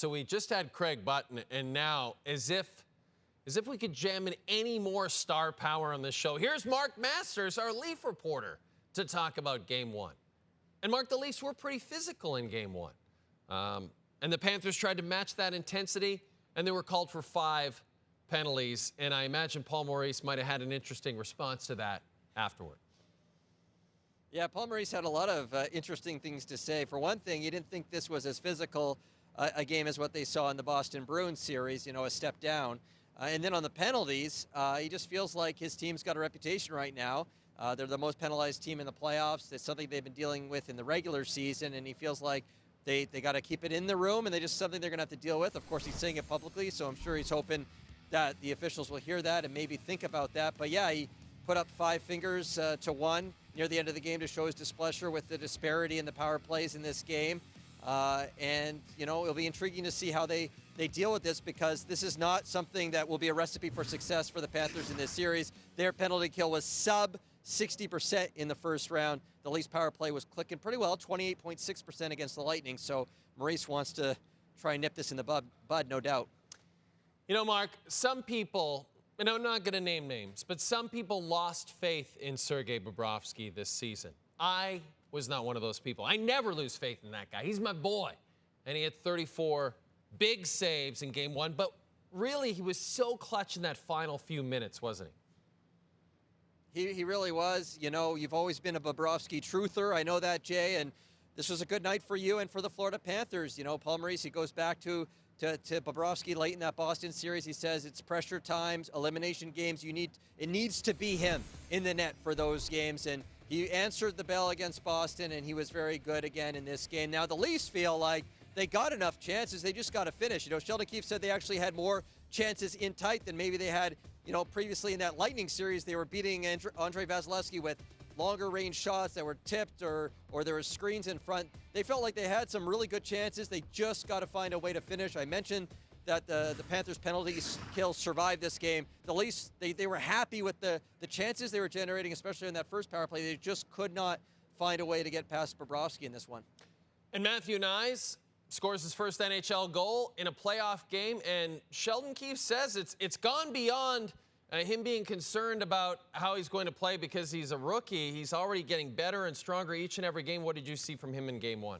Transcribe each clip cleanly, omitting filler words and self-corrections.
So we just had Craig Button, and now, as if we could jam in any more star power on this show, here's Mark Masters, our Leaf reporter, to talk about Game 1. And Mark, the Leafs were pretty physical in Game 1. And the Panthers tried to match that intensity, and they were called for 5 penalties. And I imagine Paul Maurice might have had an interesting response to that afterward. Yeah, Paul Maurice had a lot of interesting things to say. For one thing, he didn't think this was as physical a game as what they saw in the Boston Bruins series, a step down. And then on the penalties, he just feels like his team's got a reputation right now. They're the most penalized team in the playoffs. It's something they've been dealing with in the regular season, and he feels like they got to keep it in the room, and they just something they're going to have to deal with. Of course, he's saying it publicly, so I'm sure he's hoping that the officials will hear that and maybe think about that. But yeah, he put up 5 fingers to 1 near the end of the game to show his displeasure with the disparity in the power plays in this game. And it'll be intriguing to see how they deal with this, because this is not something that will be a recipe for success for the Panthers in this series. Their penalty kill was sub 60% in the first round. The Leafs power play was clicking pretty well, 28.6% against the Lightning. So Maurice wants to try and nip this in the bud, no doubt. Mark, some people, and I'm not going to name names, but some people lost faith in Sergei Bobrovsky this season. I was not one of those people. I never lose faith in that guy. He's my boy. And he had 34 big saves in Game 1, but really he was so clutch in that final few minutes, wasn't he? He really was. You've always been a Bobrovsky truther. I know that, Jay, and this was a good night for you and for the Florida Panthers. Paul Maurice, he goes back to Bobrovsky late in that Boston series. He says it's pressure times, elimination games. It needs to be him in the net for those games, and he answered the bell against Boston, and he was very good again in this game. Now, the Leafs feel like they got enough chances. They just got to finish. Sheldon Keefe said they actually had more chances in tight than maybe they had, previously in that Lightning series. They were beating Onrait Vasilevsky with longer range shots that were tipped or there were screens in front. They felt like they had some really good chances. They just got to find a way to finish. I mentioned that the Panthers penalty kills survived this game. The Leafs, they were happy with the chances they were generating, especially in that first power play. They just could not find a way to get past Bobrovsky in this one. And Matthew Knies scores his first NHL goal in a playoff game, and Sheldon Keefe says it's gone beyond him being concerned about how he's going to play because he's a rookie. He's already getting better and stronger each and every game. What did you see from him in Game 1?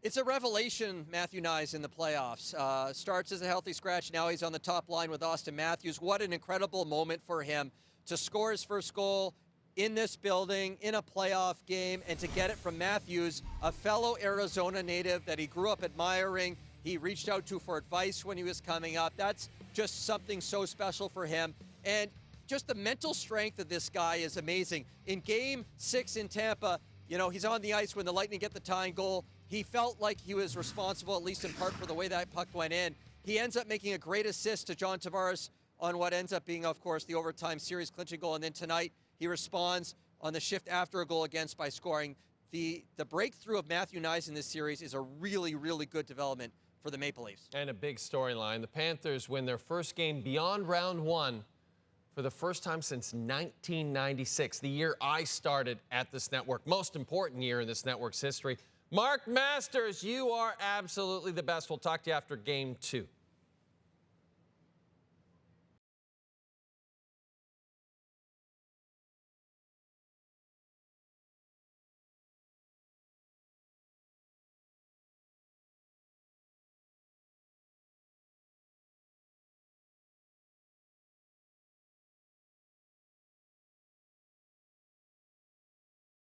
It's a revelation, Matthew Knies, in the playoffs. Starts as a healthy scratch. Now he's on the top line with Austin Matthews. What an incredible moment for him to score his first goal in this building, in a playoff game, and to get it from Matthews, a fellow Arizona native that he grew up admiring. He reached out to for advice when he was coming up. That's just something so special for him. And just the mental strength of this guy is amazing. In Game 6 in Tampa, he's on the ice when the Lightning get the tying goal. He felt like he was responsible, at least in part, for the way that puck went in. He ends up making a great assist to John Tavares on what ends up being, of course, the overtime series clinching goal. And then tonight, he responds on the shift after a goal against by scoring. The breakthrough of Matthew Knies in this series is a really, really good development for the Maple Leafs. And a big storyline. The Panthers win their first game beyond round 1 for the first time since 1996, the year I started at this network. Most important year in this network's history. Mark Masters, you are absolutely the best. We'll talk to you after Game 2.